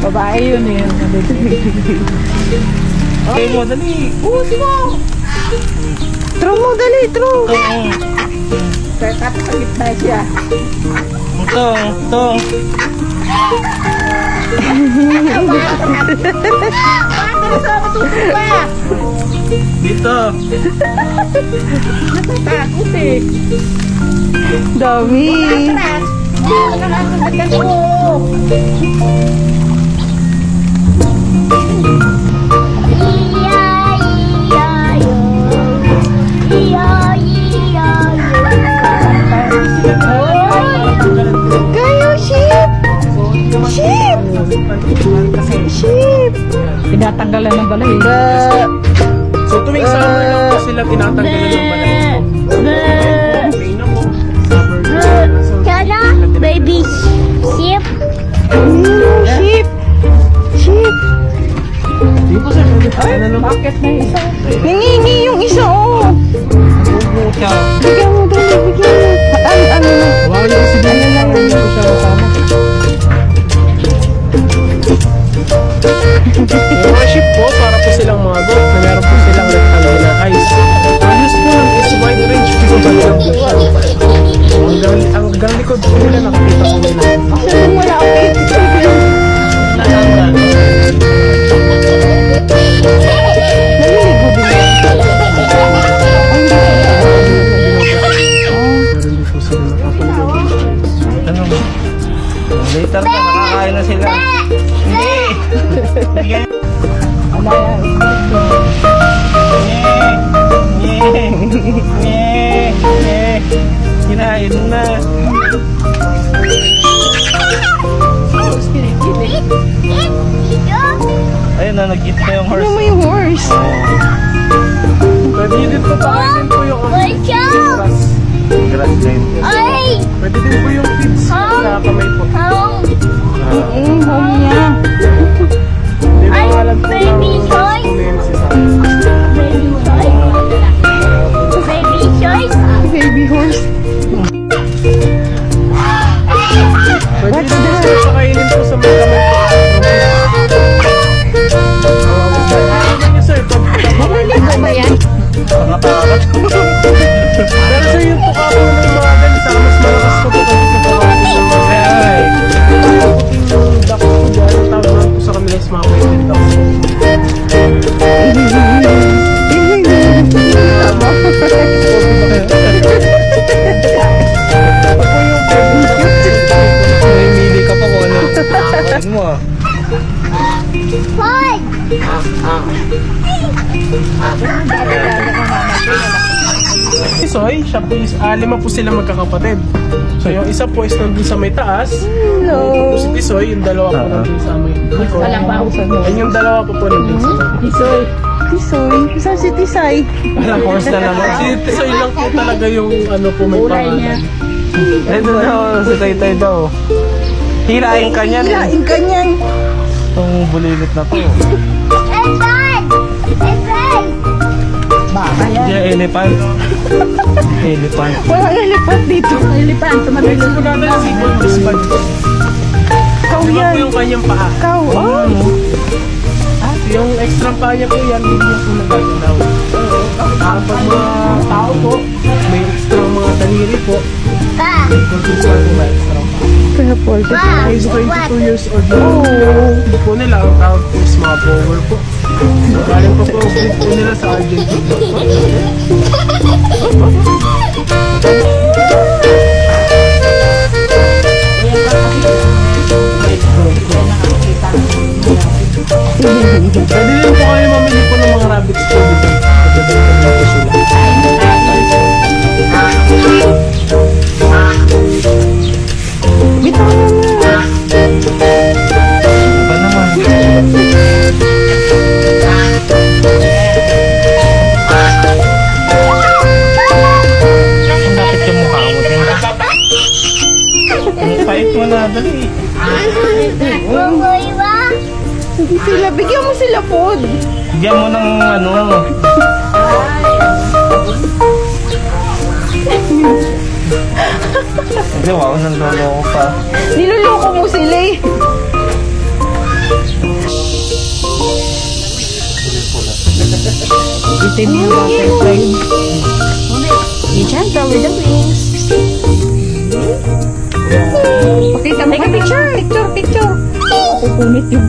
Babae yun eh. Okay mo, dali. Usi mo! Throw mo, dali, throw. Kaya sa gitna siya. Ito. Dito. Natatakot eh. Dami. Nakakagatan mo. Kayo, sheep! Sheep! Sheep! Tinatanggalan ng balay. So tuwing summer lang po sila tinatanggalan ng balay. Baby sheep. Sheep! Sheep! Di po sir, Bakit na isa? Nangingi yung isa, oh! Bigyan mo, dali, bigyan mo. Ano na? Wow, yung si Bina lang yun po siya kasama. Yung mga sheep po, para po silang mga goat na meron po silang rectangular eyes. Ang use po lang is wide range po ba lang po siya. Ang gang likod po nila, nakakita po nila. Kasi kung wala ako, naliligo din. Later na, nakakain na sila. Hindi! Bigyan. Kinain na. Ayun na, nag-eat na yung horse. Ano mo yung horse? Pwede din po pakainin po yung grass. Grass na yun. Pwede din po yung feeds sa kamay po. Home niya. Hindi mo alam po Baby choice. Baby horse. Pwede din po pakainin po sa mga kamay po. Naliligo ba yan? Pero sir, yung tuka po ng mga ganisa, mas malakas po po kasi sa tuka po ng mga ay. Yung duck po dyan, tawag naman po sa kanila is mga pwede duck. Namimili ka pa kung ano. Ano mo ah? Soy, siya po is, 5 po sila magkakapatid. So yung isa po is nandun sa may taas. Yung po si Tisoy, yung dalawa po nandun sa may likod. And yung dalawa po nandun sa may Tisoy. Tisoy. Saan si Tisay? Parang horse na naman. Si Tisoy lang po talaga yung ano po may pangalan. Ito daw, si Taytay daw. Hilain ka niyan. Hilain ka niyan. Itong bulilit na to. Baka yan. Yeah, elephant. Elephant. Walang elephant dito. Elephant, tumagal Ito po natin si Goldfish Bud. Kau Ito yan. po yung kanyang paa. Kau. Oh. Yung extra paa niya po yan, hindi niya po nagagalaw. Pag mga tao po, may extra mga daliri po. Goldfish Bud po may extra paa. Kaya Paul, He's 22 years old na. Hindi po nila, ang tawag po is mga power po. Galing po po ang breed po nila sa Argentina. Pwede din po kayo mamili po ng mga rabbits po dito. Pagdadagdagan po sila. bitaw na na. Ba naman? Ang lapit yung mukha mo din. Ang pait mo na, dali. Hindi sila. Bigyan mo sila food. Bigyan mo ng ano. Hindi, wow, nandolo ko pa. Niloloko mo sila eh. din yung butterfly. Be gentle with the wings. Pakita mo. Take a picture. Picture. Pupunit yung